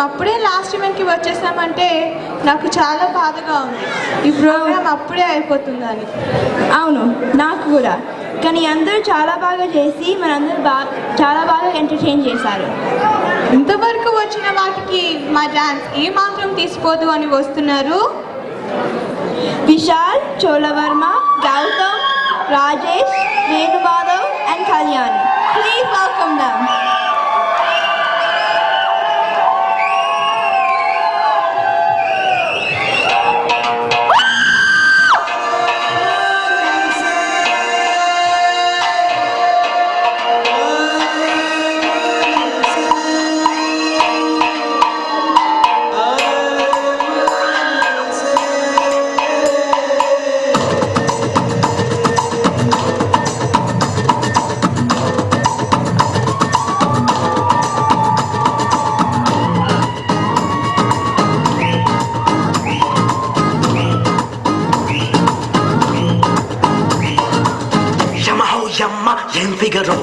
అప్పుడే లాస్ట్ ఈవెంట్కి వచ్చేసామంటే నాకు చాలా బాధగా ఉంది. ఈ ప్రోగ్రామ్ అప్పుడే అయిపోతుందని. అవును, నాకు కూడా. కానీ అందరూ చాలా బాగా చేసి మనందరూ చాలా బాగా ఎంటర్టైన్ చేశారు. ఇంతవరకు వచ్చిన వాటికి మా డాన్స్ ఏ మాత్రం తీసిపోదు అని వస్తున్నారు. Vishal, Cholavarma, Gautam, Rajesh, Venumadhav and Kalyani. Please welcome them. ఏం ఫిగరో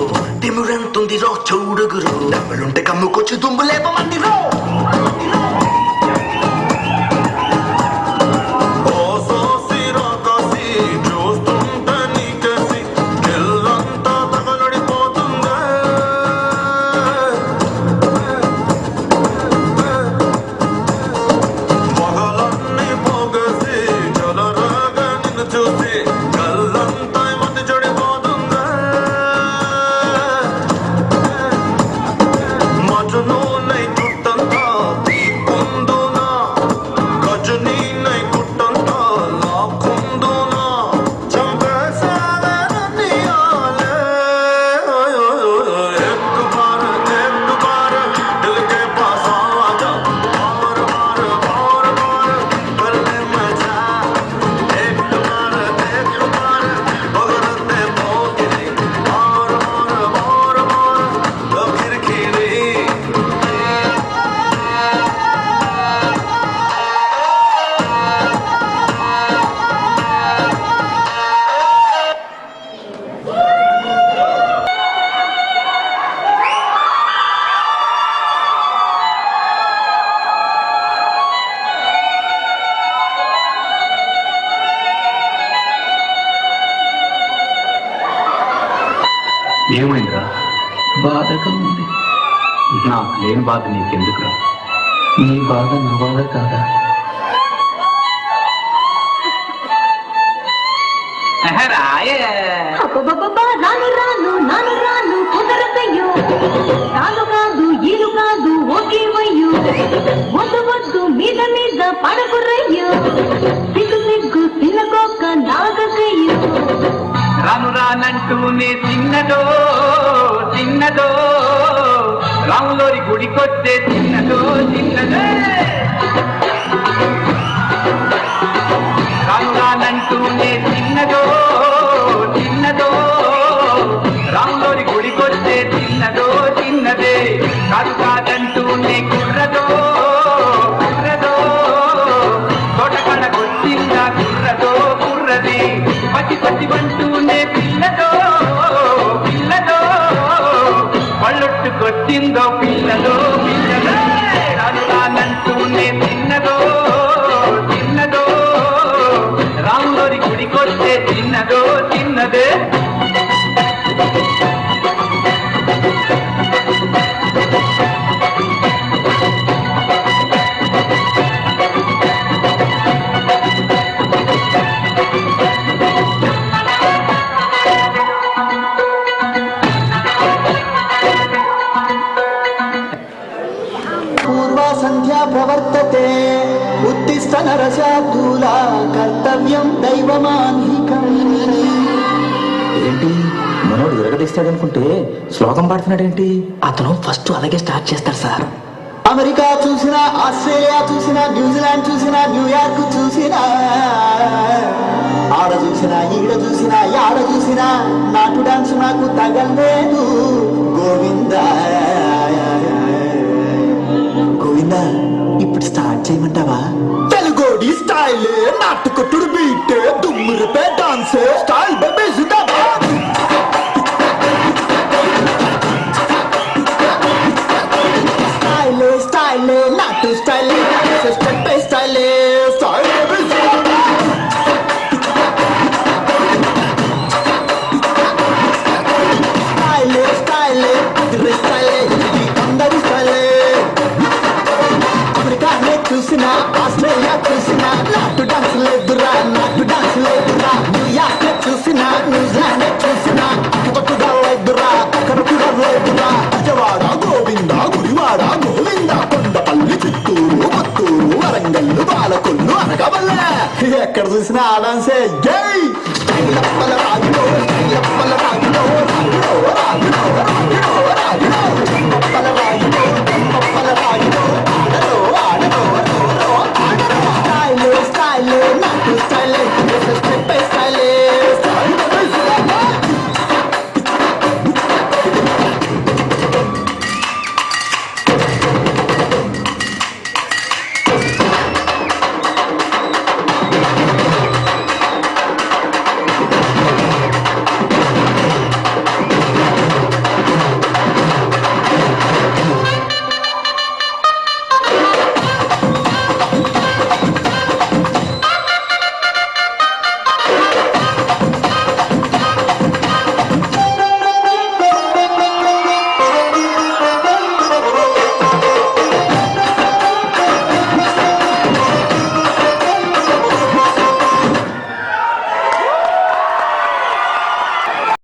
తిమురెంతుందిరో చూడుగురు దమ్ములుంటే కమ్ముకొచ్చి దుమ్ములేపమందిరో. ఏమైందిరా? బాధగా ఉంది. నాకు లేని బాధ నీకెందుకురా? నీ బాధ నా బాధ కాదా? రాను కాదు ఈలు కాదు ఓకేవయ్యో వద్దు వద్దు మీద మీద పడకురయ్యో సిగ్గు సిగ్గు తినకోక నాగకయ్యో రాను రానంటూనే చిన్నదో చిన్నదో రాములోరి గుడికొచ్చే చిన్నదో చిన్నదే. రాను రానంటూనే చిన్నదో చిన్నదో రాములోరి గుడికొచ్చే చిన్నదో చిన్నదే. కాదు కాదంటూనే కుర్రదో కుర్రదో తోటకడకొచ్చిందా కుర్రదో కుర్రది. పచ్చి పచ్చి వంటూనే పిల్లదో పిల్లదో పళ్ళొట్టుకొచ్చిందో పిల్లదో పిల్లదో. రాను రానంటూనే చిన్నదో చిన్నదో రాములోరి గుడికొచ్చే చిన్నదో చిన్నదే. సంధ్యా ప్రవర్తతే ఉత్తిష్ట నరశార్దూల కర్తవ్యం దైవమాన్హికం. ఏంటి మనోడు విరగదీస్తాడనుకుంటే శ్లోకం పాడుతున్నాడేంటి? అతను ఫస్ట్ అలాగే స్టార్ట్ చేస్తాడు సార్. అమెరికా చూసినా, ఆస్ట్రేలియా చూసినా, న్యూజిలాండ్ చూసినా, న్యూయార్క్ చూసినా, ఆడ చూసినా ఈడ చూసినా యాడ చూసినా నాటు డాన్స్ నాకు తగలేదు. గోవిందా గోవిందా ఇప్పుడు స్టార్ట్ చేయమంటావా? తెలుగోడి స్టైల్ నాటుకొట్టుడు బీట్ దుమ్మురిపే డాన్స్ స్టైల్ బేబీ జిందాబాద్. స్టైల్ స్టైల్ నాటు ఎక్కడ చూసినా ఆ డాన్సే. జై అయ్యప్పల రాజులో, అయ్యప్పల రాజులో, రాజులో, రాజులో, రాజులో.